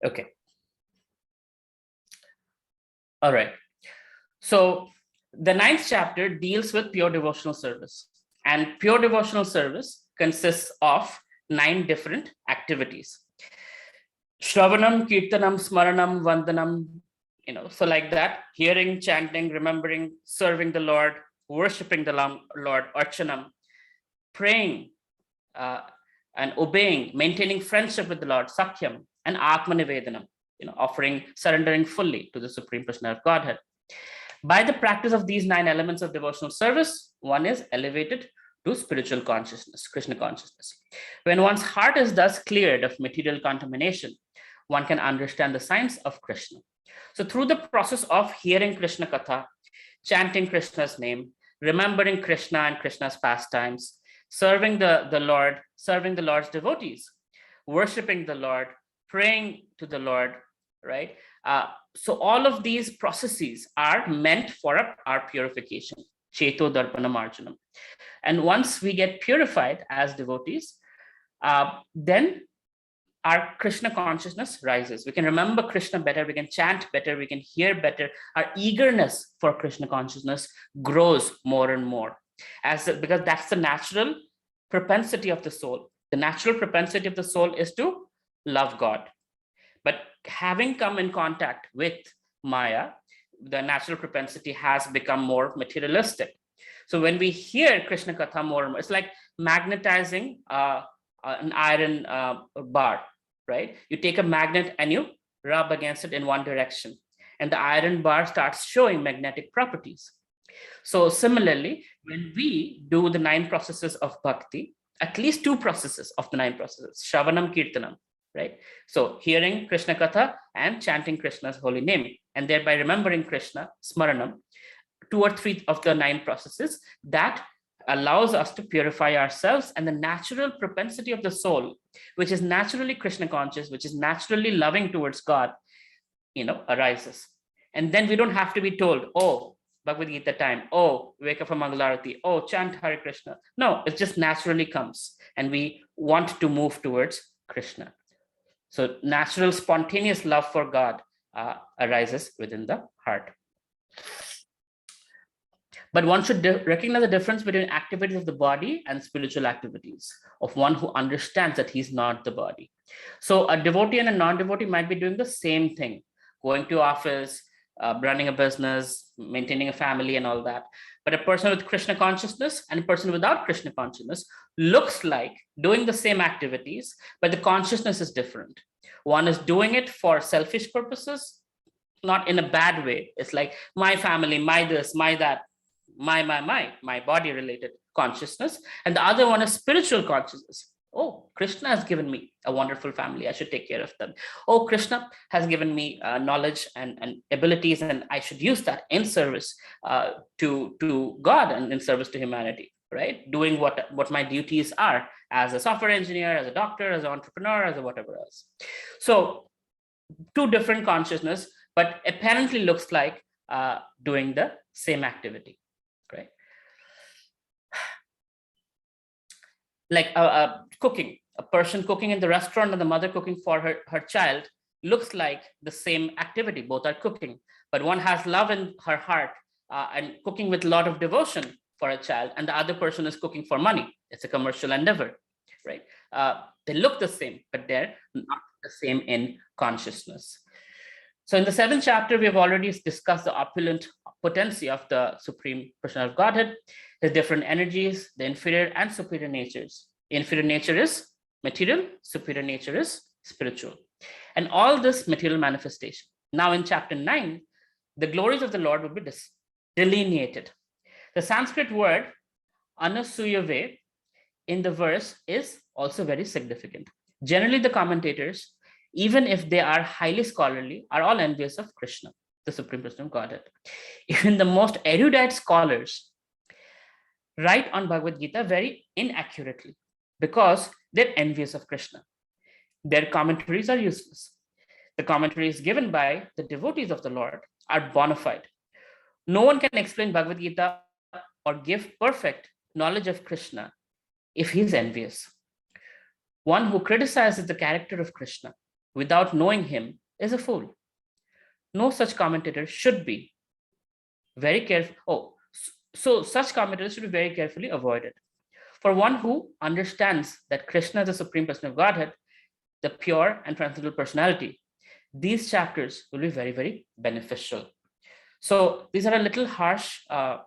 Okay. All right. So the ninth chapter deals with pure devotional service, and pure devotional service consists of 9 different activities. Shravanam, Kirtanam, Smaranam, Vandanam, so like that, hearing, chanting, remembering, serving the Lord, worshiping the Lord, Archanam, praying uh, and obeying, maintaining friendship with the Lord, Sakhyam, and Atma Nivedanam, offering, surrendering fully to the Supreme Personality of Godhead. By the practice of these 9 elements of devotional service, one is elevated to spiritual consciousness, Krishna consciousness. When one's heart is thus cleared of material contamination, one can understand the science of Krishna. So through the process of hearing Krishna Katha, chanting Krishna's name, remembering Krishna and Krishna's pastimes, serving the Lord, serving the Lord's devotees, worshiping the Lord, praying to the Lord, right? So all of these processes are meant for our purification, Cheto Darpanam Arjanam. And once we get purified as devotees, then our Krishna consciousness rises. We can remember Krishna better, we can chant better, we can hear better. Our eagerness for Krishna consciousness grows more and more, because that's the natural propensity of the soul. The natural propensity of the soul is to love God. But having come in contact with Maya, the natural propensity has become more materialistic. So when we hear Krishna Katha more and more, it's like magnetizing an iron bar, right? You take a magnet and you rub against it in one direction, and the iron bar starts showing magnetic properties. So similarly, when we do the 9 processes of bhakti, at least 2 processes of the 9 processes, Shravanam, Kirtanam, right? So hearing Krishna Katha and chanting Krishna's holy name, and thereby remembering Krishna, Smaranam, 2 or 3 of the 9 processes, that allows us to purify ourselves, and the natural propensity of the soul, which is naturally Krishna conscious, which is naturally loving towards God, arises. And then we don't have to be told, oh, Bhagavad Gita time, oh, wake up for Mangalarati, oh, chant Hare Krishna. No, it just naturally comes, and we want to move towards Krishna. So natural, spontaneous love for God arises within the heart. But one should recognize the difference between activities of the body and spiritual activities of one who understands that he's not the body. So a devotee and a non-devotee might be doing the same thing, going to office, running a business, maintaining a family and all that. But a person with Krishna consciousness and a person without Krishna consciousness looks like doing the same activities, but the consciousness is different. One is doing it for selfish purposes, not in a bad way. It's like my family, my this, my that, my body related consciousness. And the other one is spiritual consciousness. Oh, Krishna has given me a wonderful family, I should take care of them. Oh, Krishna has given me knowledge and abilities, and I should use that in service to God and in service to humanity, right? Doing what my duties are as a software engineer, as a doctor, as an entrepreneur, as a whatever else. So 2 different consciousness, but apparently looks like doing the same activity, right? Like cooking, a person cooking in the restaurant and the mother cooking for her child looks like the same activity. Both are cooking, but one has love in her heart and cooking with a lot of devotion for a child, and the other person is cooking for money. It's a commercial endeavor, right? They look the same, but they're not the same in consciousness. So in the 7th chapter, we have already discussed the opulent potency of the Supreme Personality of Godhead, his different energies, the inferior and superior natures. Inferior nature is material, superior nature is spiritual. And all this material manifestation. Now in chapter 9, the glories of the Lord will be delineated. The Sanskrit word anasuyave in the verse is also very significant. Generally, the commentators, even if they are highly scholarly, are all envious of Krishna, the Supreme Personality of Godhead. Even the most erudite scholars write on Bhagavad Gita very inaccurately because they're envious of Krishna. Their commentaries are useless. The commentaries given by the devotees of the Lord are bona fide. No one can explain Bhagavad Gita or give perfect knowledge of Krishna if he's envious. One who criticizes the character of Krishna without knowing him is a fool. No such commentator should be very careful. So such commentators should be very carefully avoided. For one who understands that Krishna is the Supreme Person of Godhead, the pure and transcendental personality, these chapters will be very, very beneficial. So these are a little harsh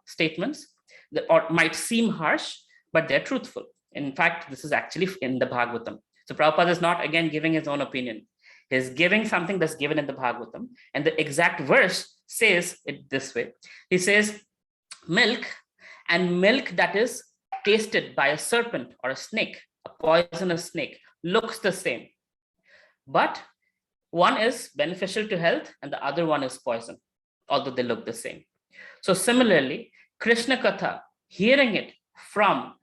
statements that or might seem harsh, but they're truthful. In fact, this is actually in the Bhagavatam. So Prabhupada is not again giving his own opinion. He's giving something that's given in the Bhagavatam. And the exact verse says it this way. He says, milk and milk that is tasted by a serpent or a snake, a poisonous snake, looks the same. But one is beneficial to health and the other one is poison, although they look the same. So similarly, Krishna Katha, hearing it from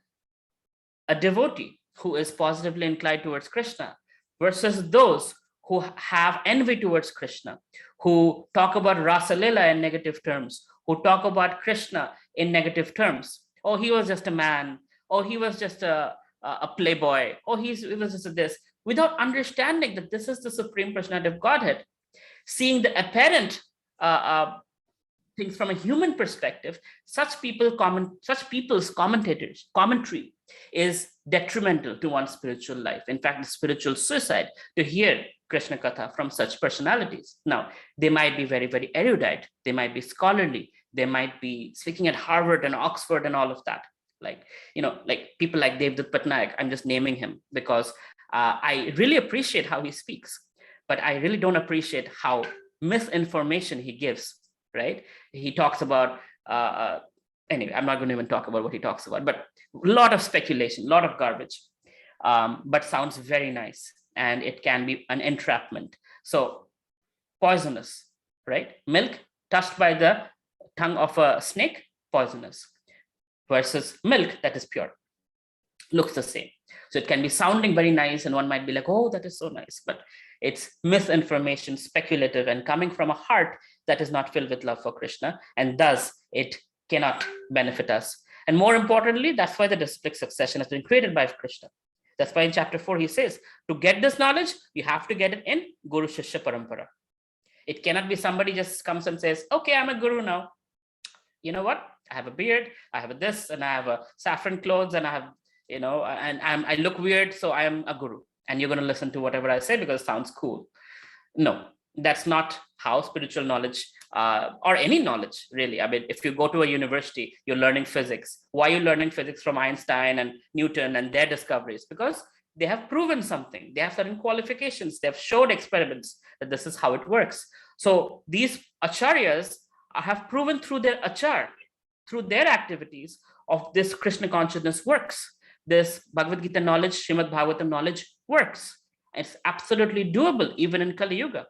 a devotee who is positively inclined towards Krishna versus those who have envy towards Krishna, who talk about Rasa Leela in negative terms, who talk about Krishna in negative terms. Oh, he was just a man. Oh, he was just a playboy. Oh, he was just this. Without understanding that this is the Supreme Personality of Godhead, seeing the apparent things from a human perspective, such people's commentary is detrimental to one's spiritual life. In fact, it's spiritual suicide to hear Krishna Katha from such personalities. Now, they might be very, very erudite. They might be scholarly. They might be speaking at Harvard and Oxford and all of that. Like people like Devdutt Patnaik, I'm just naming him because I really appreciate how he speaks, but I really don't appreciate how misinformation he gives, right? He talks about, anyway, I'm not going to even talk about what he talks about, but a lot of speculation, a lot of garbage, but sounds very nice. And it can be an entrapment. So poisonous, right? Milk touched by the tongue of a snake, poisonous, versus milk that is pure, looks the same. So it can be sounding very nice and one might be like, oh, that is so nice, but it's misinformation, speculative, and coming from a heart that is not filled with love for Krishna, and thus it cannot benefit us. And more importantly, that's why the disciplic succession has been created by Krishna. That's why in chapter 4 he says, to get this knowledge, you have to get it in Guru Shishya Parampara. It cannot be somebody just comes and says, okay, I'm a guru now. You know what? I have a beard, I have a this, and I have a saffron clothes, and I have, I look weird, so I am a guru. And you're going to listen to whatever I say because it sounds cool. No, that's not how spiritual knowledge or any knowledge really. I mean, if you go to a university, you're learning physics. Why are you learning physics from Einstein and Newton and their discoveries? Because they have proven something. They have certain qualifications. They have showed experiments that this is how it works. So these acharyas have proven through their achar, through their activities of this Krishna consciousness works. This Bhagavad Gita knowledge, Srimad Bhagavatam knowledge works. It's absolutely doable even in Kali Yuga.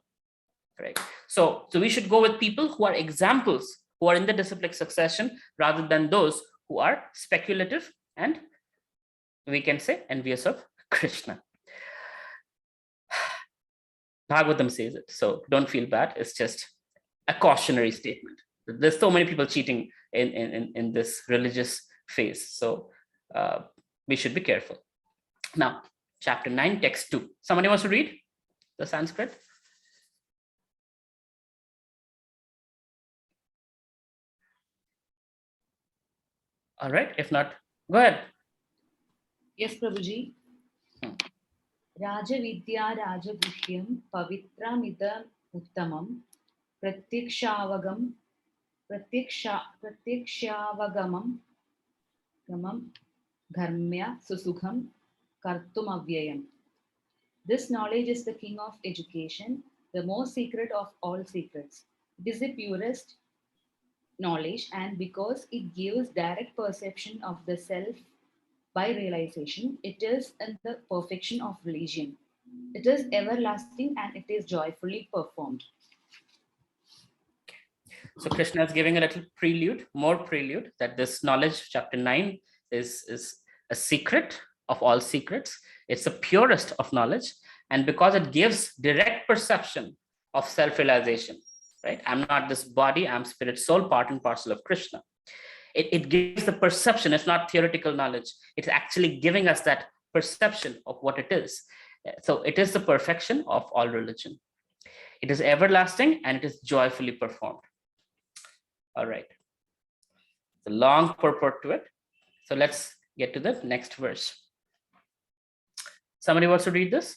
Right? So we should go with people who are examples, who are in the disciplic succession, rather than those who are speculative and, we can say, envious of Krishna. Bhagavatam says it, so don't feel bad. It's just a cautionary statement. There's so many people cheating in this religious phase, so we should be careful. Now, chapter 9, text 2. Somebody wants to read the Sanskrit? All right, if not, go ahead. Yes, Prabhuji. Raja Vidya Raja Guhyam Pavitramidam Uttamam Pratyakshavagamam Dharmya Susukham Kartum Avyayam. This knowledge is the king of education, the most secret of all secrets. It is the purest knowledge, and because it gives direct perception of the self by realization, it is in the perfection of religion. It is everlasting and it is joyfully performed. So Krishna is giving a little prelude, more prelude, that this knowledge, chapter 9, is a secret of all secrets. It's the purest of knowledge. And because it gives direct perception of self-realization, right? I'm not this body, I'm spirit, soul, part and parcel of Krishna. It gives the perception. It's not theoretical knowledge. It's actually giving us that perception of what it is. So it is the perfection of all religion. It is everlasting and it is joyfully performed. All right. It's a long purport to it. So let's get to the next verse. Somebody wants to read this?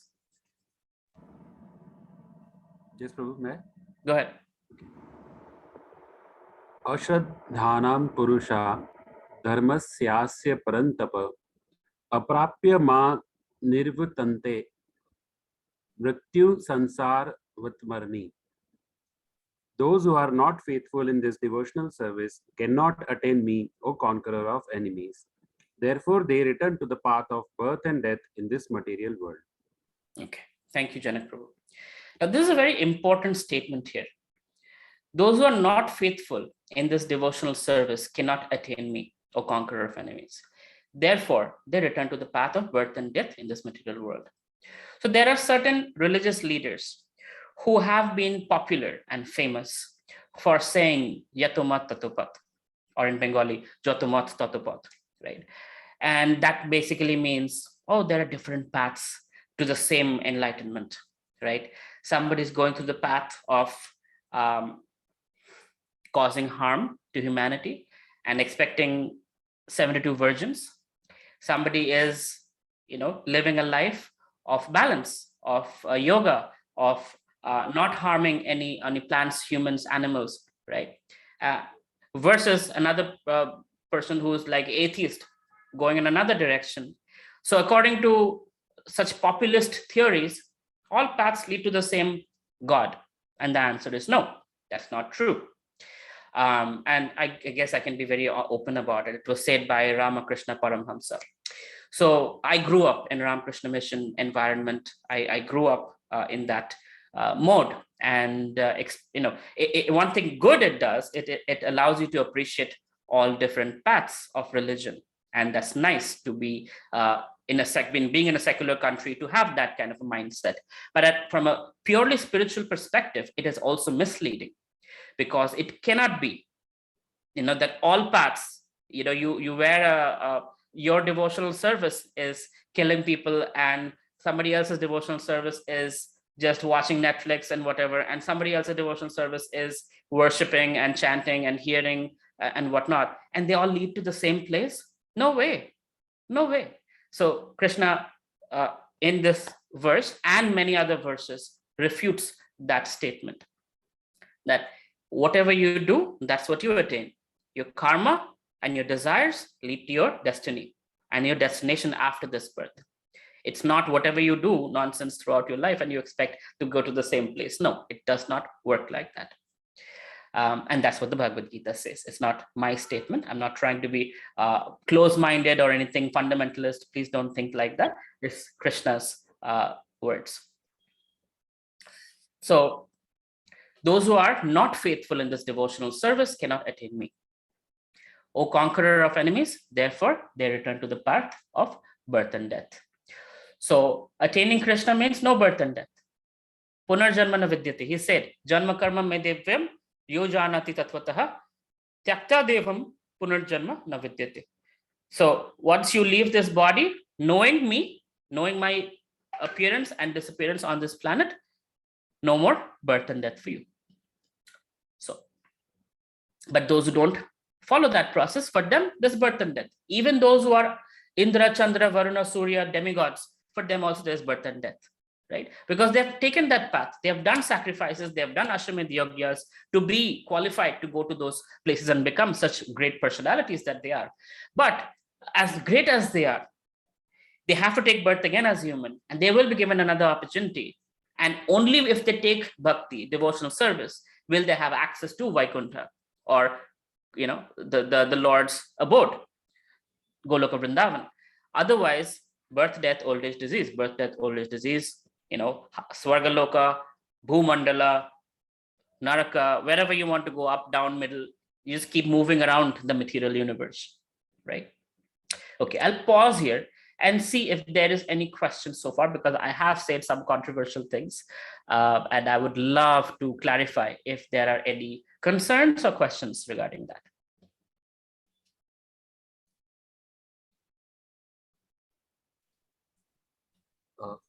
Yes, Prabhu, may I? Go ahead. अश्रद्धानां पुरुषा धर्मस्यास्य परन्तप अप्राप्य मा निर्वतन्ते मृत्यु संसारवत्मर्नि. Those who are not faithful in this devotional service cannot attain me, O conqueror of enemies. Therefore, they return to the path of birth and death in this material world. Okay, thank you, Janak Prabhu. Now, this is a very important statement here. Those who are not faithful in this devotional service cannot attain me, O conqueror of enemies. Therefore, they return to the path of birth and death in this material world. So there are certain religious leaders who have been popular and famous for saying Yatomat Tatopat, or in Bengali, Jotomat Tatopat, right? And that basically means, oh, there are different paths to the same enlightenment, right? Somebody is going through the path of causing harm to humanity and expecting 72 virgins. Somebody is, living a life of balance, of yoga, of not harming any plants, humans, animals, right? Versus another person who's like atheist, going in another direction. So according to such populist theories, all paths lead to the same God. And the answer is no, that's not true. And I guess I can be very open about it. It was said by Ramakrishna Paramhamsa. So I grew up in Ramakrishna Mission environment. I grew up in that mode. And one thing good it does, it allows you to appreciate all different paths of religion. And that's nice to be being in a secular country, to have that kind of a mindset. But from a purely spiritual perspective, it is also misleading, because it cannot be, that all paths, you wear your devotional service is killing people, and somebody else's devotional service is just watching Netflix and whatever, and somebody else's devotional service is worshiping and chanting and hearing and whatnot, and they all lead to the same place. No way. So Krishna in this verse and many other verses refutes that statement, that whatever you do, that's what you attain. Your karma and your desires lead to your destiny and your destination after this birth. It's not whatever you do nonsense throughout your life and you expect to go to the same place. No, it does not work like that. And that's what the Bhagavad Gita says. It's not my statement. I'm not trying to be close-minded or anything fundamentalist. Please don't think like that. It's Krishna's words. So those who are not faithful in this devotional service cannot attain me. O conqueror of enemies, therefore they return to the path of birth and death. So attaining Krishna means no birth and death. Punarjanma na vidyate. He said, Janma karma me devyam yo janati tatvatah tyakta devam punarjanma na vidyate. So once you leave this body, knowing me, knowing my appearance and disappearance on this planet, no more birth and death for you. So, but those who don't follow that process, for them, there's birth and death. Even those who are Indra, Chandra, Varuna, Surya, demigods, for them also there's birth and death, right? Because they've taken that path. They have done sacrifices. They have done Ashwamedh Yagyas to be qualified to go to those places and become such great personalities that they are. But as great as they are, they have to take birth again as human, and they will be given another opportunity. And only if they take bhakti, devotional service, will they have access to Vaikuntha, or the Lord's abode, Goloka Vrindavan. Otherwise, birth, death, old age, disease, birth, death, old age, disease, Swargaloka, Bhumandala, Naraka, wherever you want to go, up, down, middle, you just keep moving around the material universe, right? Okay, I'll pause here and see if there is any questions so far, because I have said some controversial things, and I would love to clarify if there are any concerns or questions regarding that.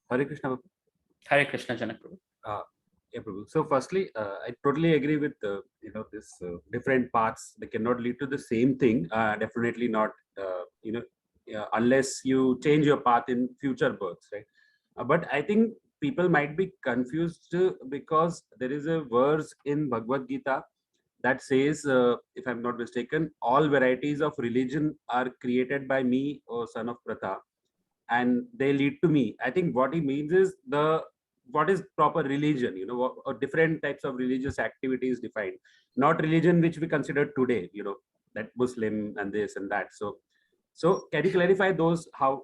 Hare Krishna. Hare Krishna, Janak Prabhu. Yeah, Prabhu. So firstly, I totally agree with this different paths. They cannot lead to the same thing. Definitely not. Unless you change your path in future births, right? But I think people might be confused because there is a verse in Bhagavad Gita that says, if I'm not mistaken, all varieties of religion are created by me, O son of Pratha, and they lead to me. I think what he means is what is proper religion, or different types of religious activities defined, not religion which we consider today, that Muslim and this and that. So can you clarify those, how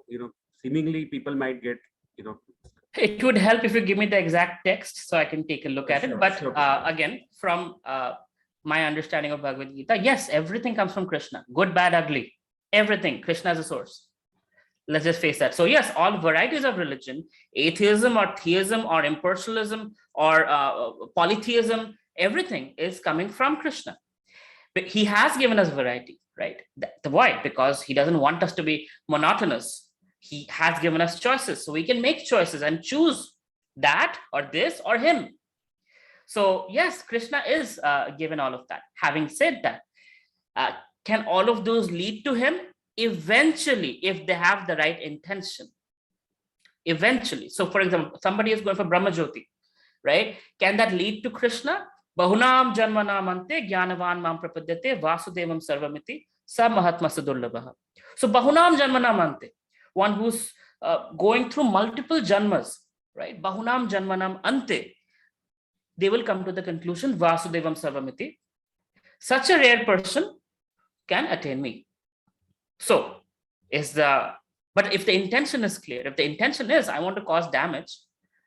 seemingly people might get, you know It would help if you give me the exact text so I can take a look at Sure, it. But sure. again, from my understanding of Bhagavad Gita, yes, everything comes from Krishna, good, bad, ugly, everything. Krishna is a source. Let's just face that. So yes, all varieties of religion, atheism or theism or impersonalism or polytheism, everything is coming from Krishna. But he has given us variety, right? Why? Because he doesn't want us to be monotonous. He has given us choices, so we can make choices and choose that or this or him. So yes, Krishna is given all of that. Having said that, can all of those lead to him? Eventually, if they have the right intention. Eventually. So for example, somebody is going for Brahmajyoti, right? Can that lead to Krishna? Bahunam janmanamante jnanavan mam prapadyate vasudevam sarvamiti sa mahatma sadurlabha. So bahunam janmanamante, one who's going through multiple janmas, right? Bahunam janmanam ante, they will come to the conclusion vasudevam sarvamiti. Such a rare person can attain me. So but if the intention is clear, if the intention is I want to cause damage,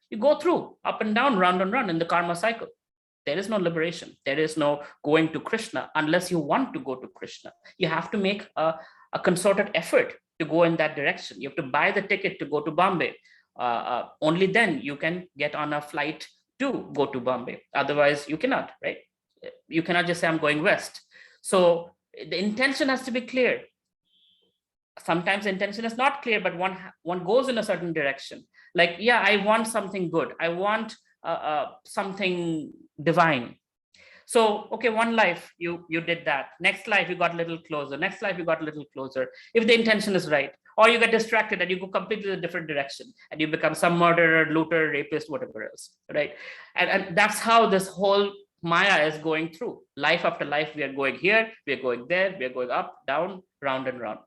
you go through up and down, round and round in the karma cycle. There is no liberation. There is no going to Krishna unless you want to go to Krishna. You have to make a concerted effort to go in that direction. You have to buy the ticket to go to Bombay. Only then you can get on a flight to go to Bombay. Otherwise, you cannot, right? You cannot just say I'm going west. So the intention has to be clear. Sometimes the intention is not clear, but one goes in a certain direction. Like, yeah, I want something good. I want something divine. So, okay, one life you did that. Next life you got a little closer. Next life you got a little closer. If the intention is right, or you get distracted and you go completely a different direction and you become some murderer, looter, rapist, whatever else, right? And that's how this whole Maya is going through. Life after life, we are going here, we are going there, we are going up, down, round and round.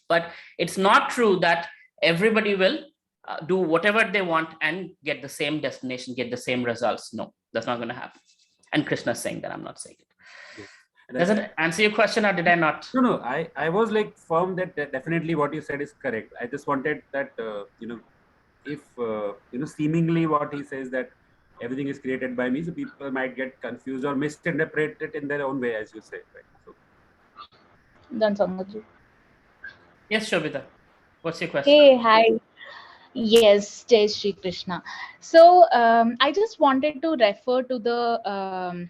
But it's not true that everybody will do whatever they want and get the same destination, get the same results. No, that's not going to happen. And Krishna is saying that, I'm not saying it. Yes. Does it answer your question or did I not? No. I was like firm that definitely what you said is correct. I just wanted that, if, seemingly what he says that everything is created by me, so people might get confused or misinterpret it in their own way, as you say, right? So. Done, Sangaji. Yes, Shobita. What's your question? Hey, hi. Yes, Jai Shri Krishna. So I just wanted to refer to the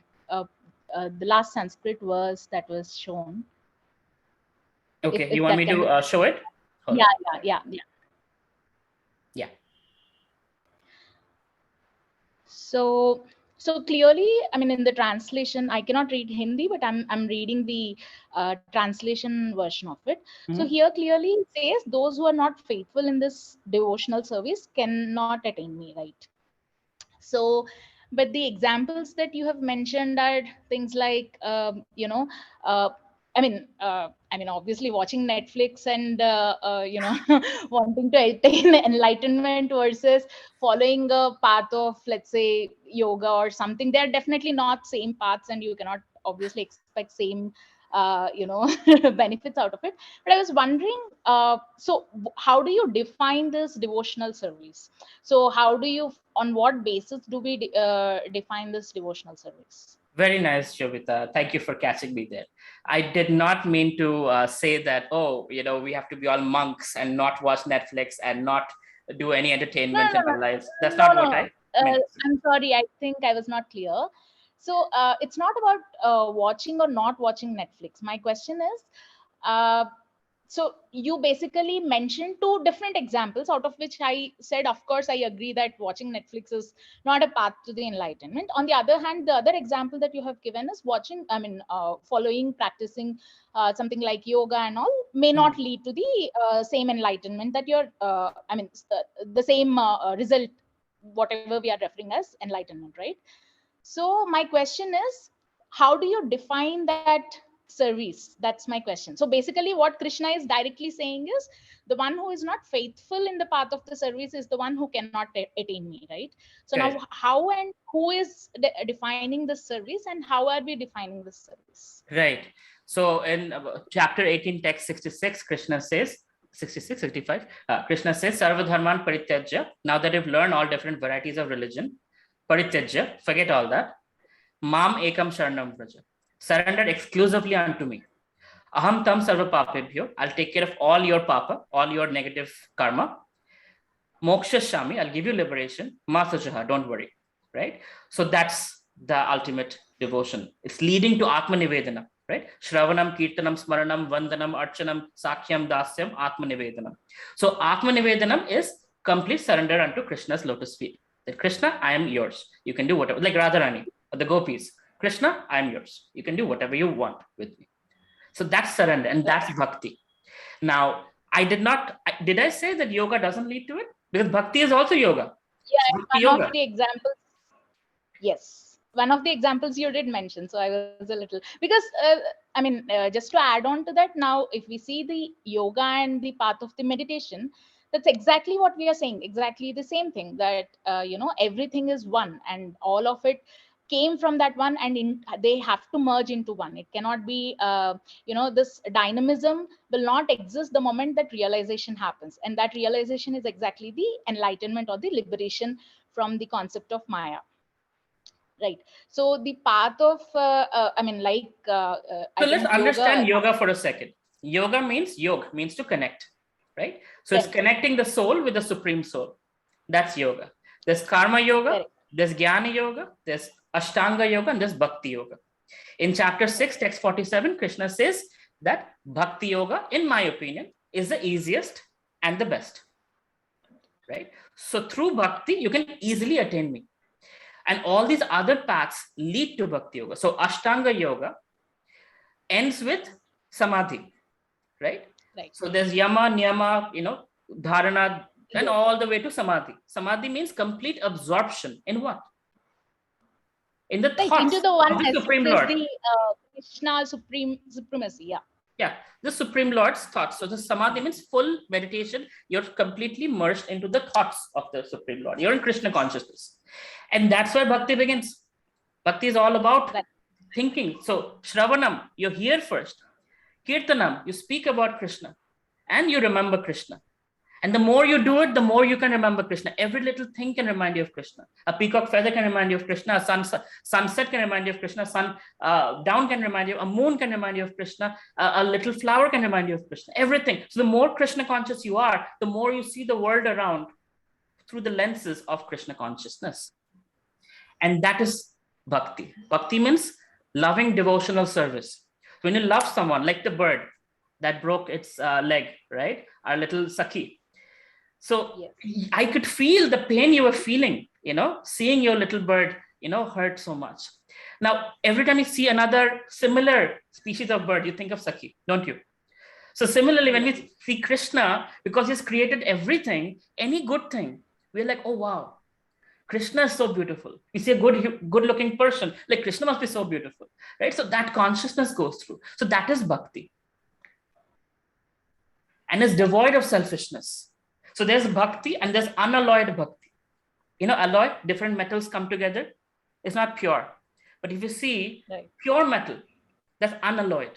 last Sanskrit verse that was shown. Okay, If you want that me can to show it? Hold Yeah, on. yeah. Yeah. So clearly, I mean, in the translation, I cannot read Hindi, but I'm reading the translation version of it. So Mhm. here clearly it says, those who are not faithful in this devotional service cannot attain me, right? So, but the examples that you have mentioned are things like, uh, obviously watching Netflix and wanting to attain enlightenment versus following a path of, let's say, yoga or something. They're definitely not same paths, and you cannot obviously expect same benefits out of it. But I was wondering, how do you define this devotional service? So how do you, on what basis do we define this devotional service? Very nice, Shobita. Thank you for catching me there. I did not mean to say that, we have to be all monks and not watch Netflix and not do any No, entertainment no, in no, our lives. That's no, not no, what no. I meant to say. I'm sorry. I think I was not clear. So it's not about watching or not watching Netflix. My question is, So you basically mentioned two different examples, out of which I said, of course, I agree that watching Netflix is not a path to the enlightenment. On the other hand, the other example that you have given is following, practicing something like yoga and all may not lead to the same enlightenment that you're, the same result, whatever we are referring as enlightenment, right? So my question is, how do you define that service? That's my question. So basically what Krishna is directly saying is, the one who is not faithful in the path of the service is the one who cannot attain me, right? So now Correct. how and who is defining the service, and how are we defining the service? Right. So in chapter 18, text 66, Krishna says, 66, 65, Krishna says, Sarva Dharman Parityajya. Now that you've learned all different varieties of religion, Parityajya, forget all that. Mam Ekam Sharanam Vraja. Surrender exclusively unto me. Aham Tam Sarva Papebhyo. I'll take care of all your papa, all your negative karma. Moksha Shami, I'll give you liberation. Masajaha, don't worry. Right? So that's the ultimate devotion. It's leading to Atma Nivedana. Right? Shravanam, Kirtanam, Smaranam, Vandanam, Archanam, Sakyam, Dasyam, Atma Nivedanam. So Atma Nivedanam is complete surrender unto Krishna's lotus feet. That Krishna, I am yours. You can do whatever, like Radharani or the gopis. Krishna, I am yours. You can do whatever you want with me. So that's surrender, and that's bhakti. Now, did I say that yoga doesn't lead to it? Because bhakti is also yoga. Yeah, Bhakti one yoga. of the examples, yes, one of the examples you did mention. So I was a little, because just to add on to that, now if we see the yoga and the path of the meditation, that's exactly what we are saying, exactly the same thing, that everything is one, and all of it came from that one, and they have to merge into one. It cannot be this dynamism will not exist the moment that realization happens, and that realization is exactly the enlightenment or the liberation from the concept of Maya. Right. So the path of, I So let's think understand yoga. yoga for a second. Yoga means means to connect, right? So it's Correct. connecting the soul with the supreme soul. That's yoga. There's karma yoga, Correct. there's jnana yoga, there's ashtanga yoga, and there's bhakti yoga. In chapter 6, text 47, Krishna says that bhakti yoga, in my opinion, is the easiest and the best, right? So through bhakti, you can easily attain me. And all these other paths lead to bhakti yoga. So ashtanga yoga ends with samadhi, right? Right. So there's yama, niyama, dharana, and Yes. all the way to samadhi. Samadhi means complete absorption in what? In the Right, thoughts into the of the oneness. Supreme It is Lord. the Krishna supremacy. Yeah. Yeah, the Supreme Lord's thoughts. So the samadhi means full meditation. You're completely merged into the thoughts of the Supreme Lord. You're in Krishna consciousness. And that's where bhakti begins. Bhakti is all about thinking. So Shravanam, you hear first. Kirtanam, you speak about Krishna and you remember Krishna. And the more you do it, the more you can remember Krishna. Every little thing can remind you of Krishna. A peacock feather can remind you of Krishna. A sunset can remind you of Krishna. Sun down can remind you. A moon can remind you of Krishna. A little flower can remind you of Krishna. Everything. So the more Krishna conscious you are, the more you see the world around through the lenses of Krishna consciousness. And that is bhakti. Bhakti means loving devotional service. When you love someone, like the bird that broke its leg, right? Our little Sakhi. So yes. I could feel the pain you were feeling, seeing your little bird, hurt so much. Now, every time you see another similar species of bird, you think of Sakhi, don't you? So similarly, when we see Krishna, because he's created everything, any good thing, we're like, oh, wow, Krishna is so beautiful. We see a good looking person, like Krishna must be so beautiful, right? So that consciousness goes through. So that is bhakti. And is devoid of selfishness. So there's bhakti and there's unalloyed bhakti. Alloy, different metals come together. It's not pure. But if you see pure metal, that's unalloyed.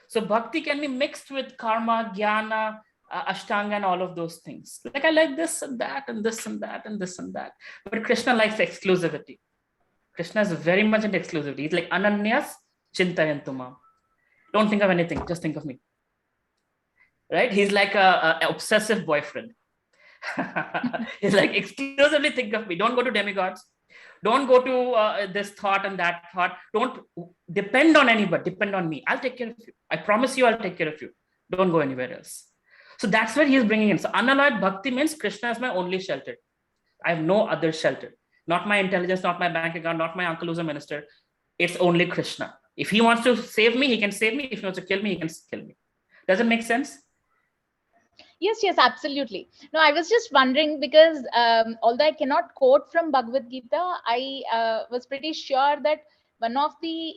So bhakti can be mixed with karma, jnana, ashtanga, and all of those things. Like I like this and that and this and that and this and that. But Krishna likes exclusivity. Krishna is very much into exclusivity. He's like ananyas chintayantumam. Don't think of anything, just think of me. Right? He's like a obsessive boyfriend. He's like, exclusively think of me. Don't go to demigods. Don't go to this thought and that thought. Don't depend on anybody. Depend on me. I'll take care of you. I promise you I'll take care of you. Don't go anywhere else. So that's where he is bringing in. So unalloyed bhakti means Krishna is my only shelter. I have no other shelter. Not my intelligence, not my bank account, not my uncle who's a minister. It's only Krishna. If he wants to save me, he can save me. If he wants to kill me, he can kill me. Does it make sense? Yes, absolutely. No, I was just wondering because although I cannot quote from Bhagavad Gita, I was pretty sure that one of the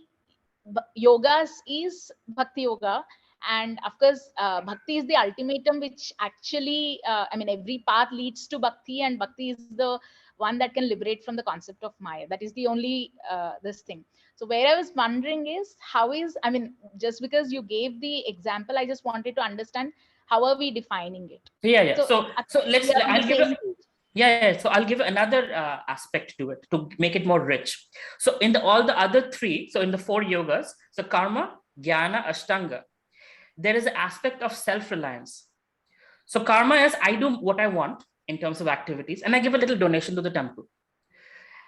yogas is Bhakti Yoga. And of course, Bhakti is the ultimatum, which actually, every path leads to Bhakti, and Bhakti is the one that can liberate from the concept of Maya. That is the only this thing. So where I was wondering is just because you gave the example, I just wanted to understand how are we defining it. Yeah. So let's, So I'll give another aspect to it to make it more rich. So in all the other three, so in the 4 yogas, so karma, jnana, ashtanga, there is an aspect of self-reliance. So karma is I do what I want in terms of activities, and I give a little donation to the temple.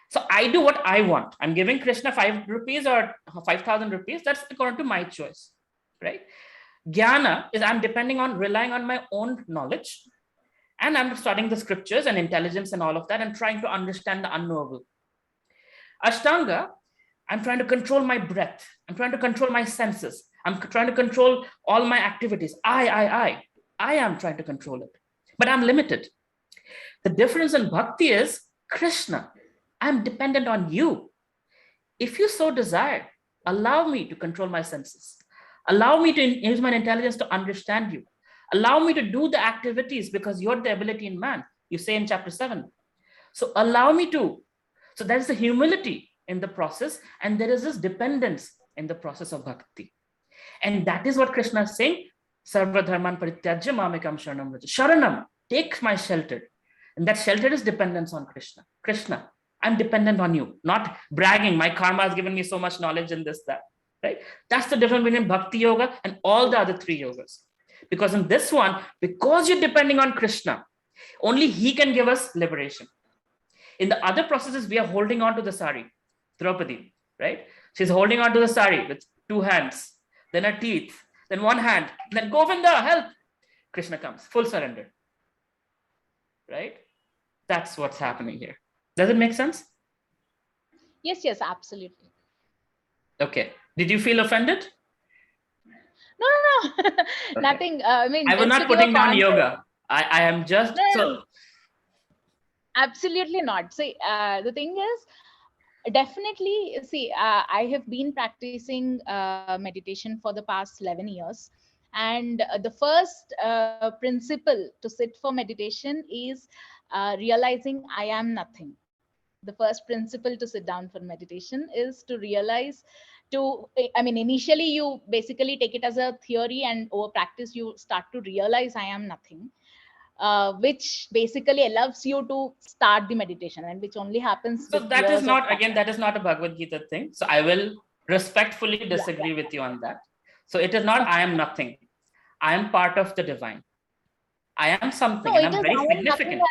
So I do what I want. I'm giving Krishna 5 rupees or 5,000 rupees. That's according to my choice, right? Jnana is I'm relying on my own knowledge, and I'm studying the scriptures and intelligence and all of that and trying to understand the unknowable. Ashtanga, I'm trying to control my breath. I'm trying to control my senses. I'm trying to control all my activities. I am trying to control it, but I'm limited. The difference in bhakti is Krishna, I'm dependent on you. If you so desire, allow me to control my senses. Allow me to use my intelligence to understand you. Allow me to do the activities because you're the ability in man, you say in chapter 7. So allow me to. So there's the humility in the process, and there is this dependence in the process of bhakti. And that is what Krishna is saying, Sarva dharman parityajya mamekam sharanam vraja. Sharanam, take my shelter. And that shelter is dependence on Krishna. Krishna, I'm dependent on you, not bragging. My karma has given me so much knowledge in this, that, right? That's the difference between bhakti yoga and all the other 3 yogas. Because in this one, because you're depending on Krishna, only he can give us liberation. In the other processes, we are holding on to the sari, Draupadi, right? She's holding on to the sari with 2 hands, then her teeth, then 1 hand, then Govinda, help. Krishna comes, full surrender, right? That's what's happening here. Does it make sense? Yes, absolutely. Okay. Did you feel offended? No. Okay. Nothing. I was not putting down yoga. I am just no. Absolutely not. See, the thing is, definitely, see, I have been practicing meditation for the past 11 years. And the first principle to sit for meditation is realizing I am nothing. The first principle to sit down for meditation is to realize initially you basically take it as a theory, and over practice, you start to realize I am nothing. Which basically allows you to start the meditation, and which only happens. So that is not, again, that is not a Bhagavad Gita thing. So I will respectfully disagree with you on that. So it is not I am nothing. I am part of the divine. I am something, and I'm very significant.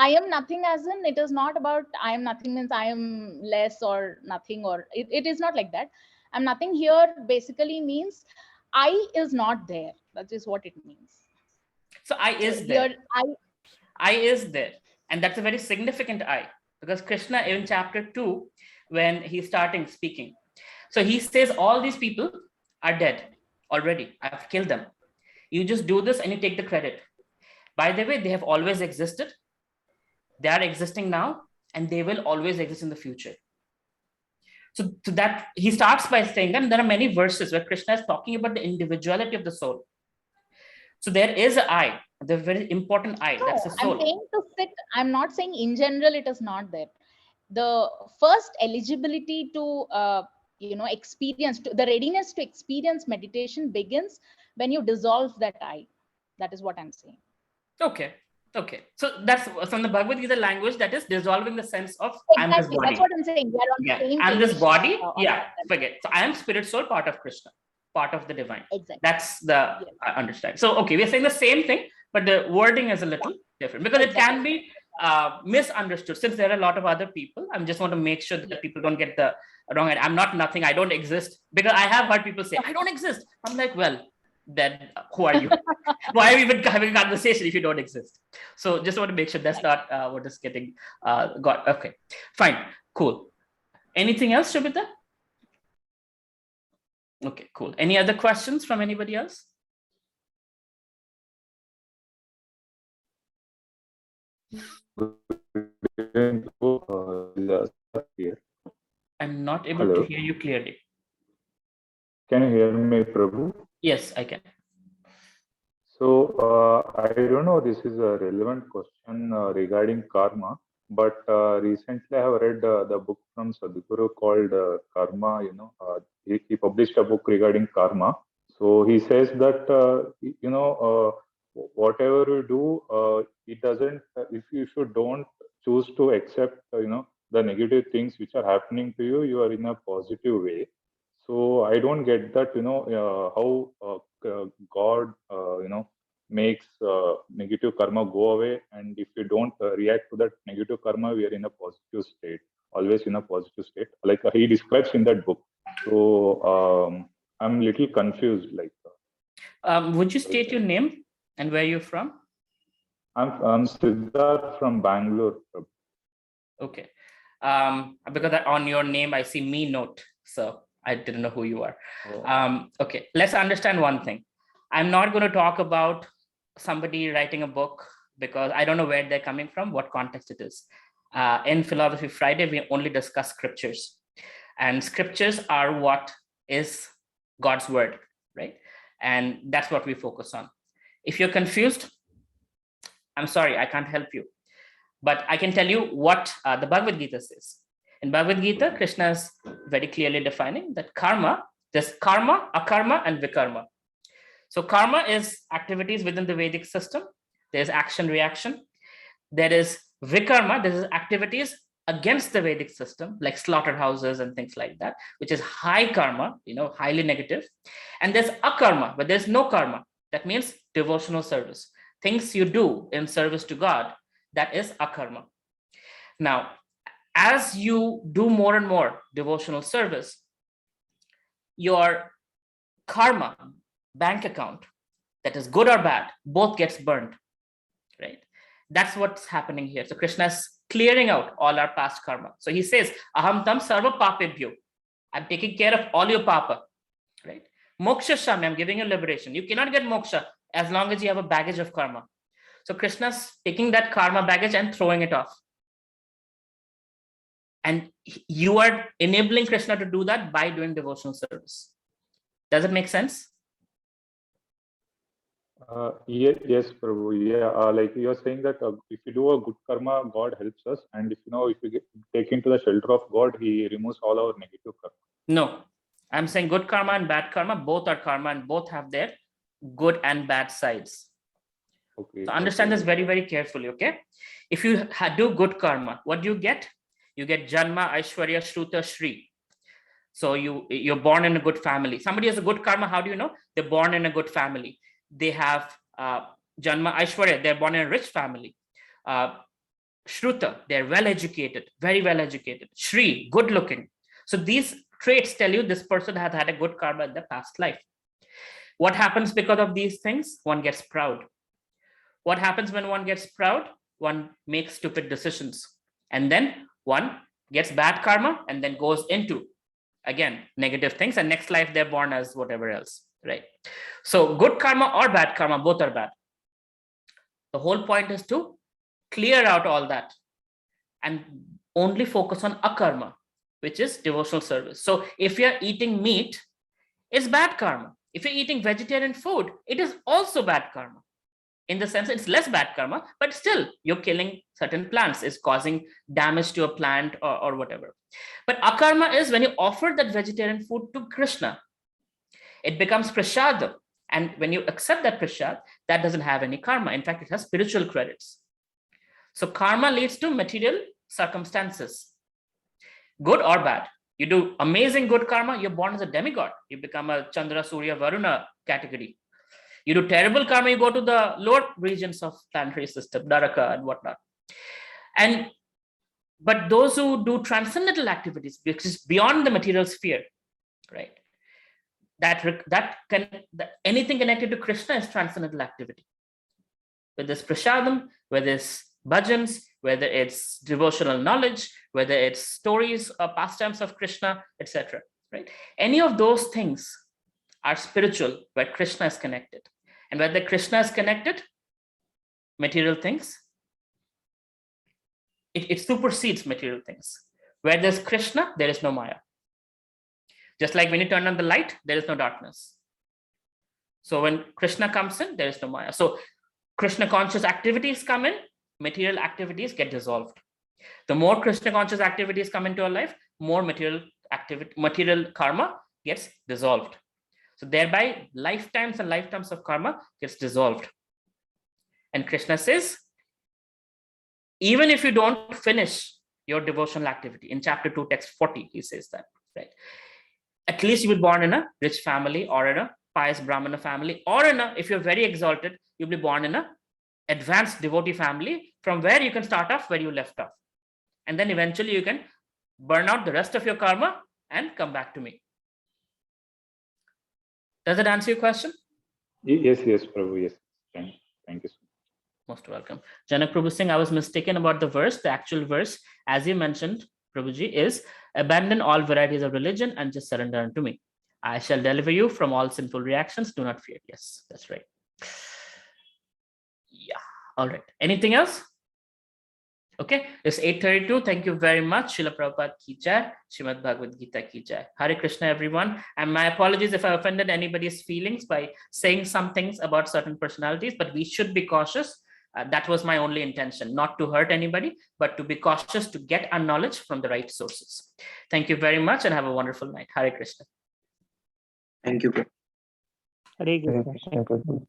I am nothing as in, it is not about I am nothing means I am less or nothing, or it is not like that. I'm nothing here basically means I is not there. That is what it means. So I is there. I is there. And that's a very significant I, because Krishna in chapter 2, when he's starting speaking, so he says all these people are dead already. I've killed them. You just do this and you take the credit. By the way, they have always existed. They are existing now, and they will always exist in the future. So to that, he starts by saying that there are many verses where Krishna is talking about the individuality of the soul. So there is an I, the very important I, that's the soul. I'm saying to sit, I'm not saying in general it is not there. The first eligibility to experience, the readiness to experience meditation begins when you dissolve that I. That is what I'm saying. Okay. So that's from the Bhagavad Gita language, that is dissolving the sense of I'm this body. That's what I'm saying. I'm this body. Forget. So I am spirit soul, part of Krishna, part of the divine. Exactly. That's the I understand. So okay, we're saying the same thing, but the wording is a little different, because it can be misunderstood. Since there are a lot of other people, I just want to make sure that people don't get the wrong idea. I'm not nothing. I don't exist, because I have heard people say I don't exist. I'm like, well, then who are you? Why are we even having a conversation if you don't exist? So just want to make sure that's not what is getting got. Okay, fine, cool. Anything else, Shubhita? Okay, cool. Any other questions from anybody else? I'm not able to Hello. hear you clearly. Can you hear me, Prabhu? Yes, I can. So I don't know, this is a relevant question regarding karma, but recently I have read the book from Sadhguru called Karma. He published a book regarding karma. So he says that whatever you do, it doesn't. If you should don't choose to accept the negative things which are happening to you, you are in a positive way. So I don't get that, how God, makes negative karma go away. And if we don't react to that negative karma, we are in a positive state, always in a positive state, like he describes in that book. So I'm a little confused. Would you state your name and where you're from? I'm Siddharth from Bangalore. Okay. Because on your name, I see me note. So I didn't know who you are. Oh. Okay, let's understand one thing. I'm not going to talk about somebody writing a book because I don't know where they're coming from, what context it is. In Philosophy Friday, we only discuss scriptures. And scriptures are what is God's word, right? And that's what we focus on. If you're confused, I'm sorry, I can't help you. But I can tell you what the Bhagavad Gita says. In Bhagavad Gita, Krishna is very clearly defining that karma, there's karma, akarma, and vikarma. So karma is activities within the Vedic system. There's action, reaction. There is vikarma, there is activities against the Vedic system, like slaughterhouses and things like that, which is high karma, highly negative. And there's akarma, but there's no karma. That means devotional service. Things you do in service to God, that is akarma. Now, as you do more and more devotional service, your karma, bank account, that is good or bad, both gets burned, right? That's what's happening here. So Krishna is clearing out all our past karma. So he says, aham tam sarva papebhyo. I'm taking care of all your papa, right? Moksha shami, I'm giving you liberation. You cannot get moksha as long as you have a baggage of karma. So Krishna's taking that karma baggage and throwing it off. And you are enabling Krishna to do that by doing devotional service. Does it make sense? Yes, Prabhu. Yeah, like you're saying that if you do a good karma, God helps us, and if we take into the shelter of God, He removes all our negative karma. No, I'm saying good karma and bad karma, both are karma and both have their good and bad sides. Okay. So understand this very, very carefully, okay? If you do good karma, what do you get? You get Janma, Aishwarya, Shruta, Shri. So you're born in a good family. Somebody has a good karma, how do you know? They're born in a good family. They have Janma, Aishwarya, they're born in a rich family. Shruta, they're well-educated, very well-educated. Shri, good-looking. So these traits tell you this person has had a good karma in the past life. What happens because of these things? One gets proud. What happens when one gets proud? One makes stupid decisions. And then one gets bad karma and then goes into, again, negative things. And next life, they're born as whatever else, right? So good karma or bad karma, both are bad. The whole point is to clear out all that and only focus on akarma, which is devotional service. So if you're eating meat, it's bad karma. If you're eating vegetarian food, it is also bad karma. In the sense, it's less bad karma, but still you're killing certain plants, is causing damage to a plant or whatever. But akarma is when you offer that vegetarian food to Krishna, it becomes prasad. And when you accept that prasad, that doesn't have any karma. In fact, it has spiritual credits. So karma leads to material circumstances, good or bad. You do amazing good karma, you're born as a demigod. You become a Chandra, Surya, Varuna category. You do terrible karma, you go to the lower regions of planetary system, Naraka and whatnot. But those who do transcendental activities, which is beyond the material sphere, right? Anything connected to Krishna is transcendental activity. Whether it's prasadam, whether it's bhajans, whether it's devotional knowledge, whether it's stories or pastimes of Krishna, etc. Right? Any of those things are spiritual, where Krishna is connected. And where the Krishna is connected, material things, it supersedes material things. Where there's Krishna, there is no Maya. Just like when you turn on the light, there is no darkness. So when Krishna comes in, there is no Maya. So Krishna conscious activities come in, material activities get dissolved. The more Krishna conscious activities come into our life, more material karma gets dissolved. So thereby, lifetimes and lifetimes of karma gets dissolved. And Krishna says, even if you don't finish your devotional activity, in chapter 2, text 40, he says that, right? At least you will be born in a rich family, or in a pious Brahmana family, or if you're very exalted, you'll be born in a advanced devotee family, from where you can start off where you left off. And then eventually you can burn out the rest of your karma and come back to me. Does that answer your question? Yes, Prabhu, yes. Thank you so much. Most welcome. Janak Prabhu Singh, I was mistaken about the verse. The actual verse, as you mentioned, Prabhuji, is abandon all varieties of religion and just surrender unto me. I shall deliver you from all sinful reactions. Do not fear. Yes, that's right. Yeah. All right. Anything else? Okay, it's 8:32. Thank you very much. Srila Prabhupada ki jai, Srimad Bhagavad Gita ki jai. Hare Krishna, everyone. And my apologies if I offended anybody's feelings by saying some things about certain personalities, but we should be cautious. That was my only intention, not to hurt anybody, but to be cautious to get our knowledge from the right sources. Thank you very much and have a wonderful night. Hare Krishna. Thank you. Hare Krishna.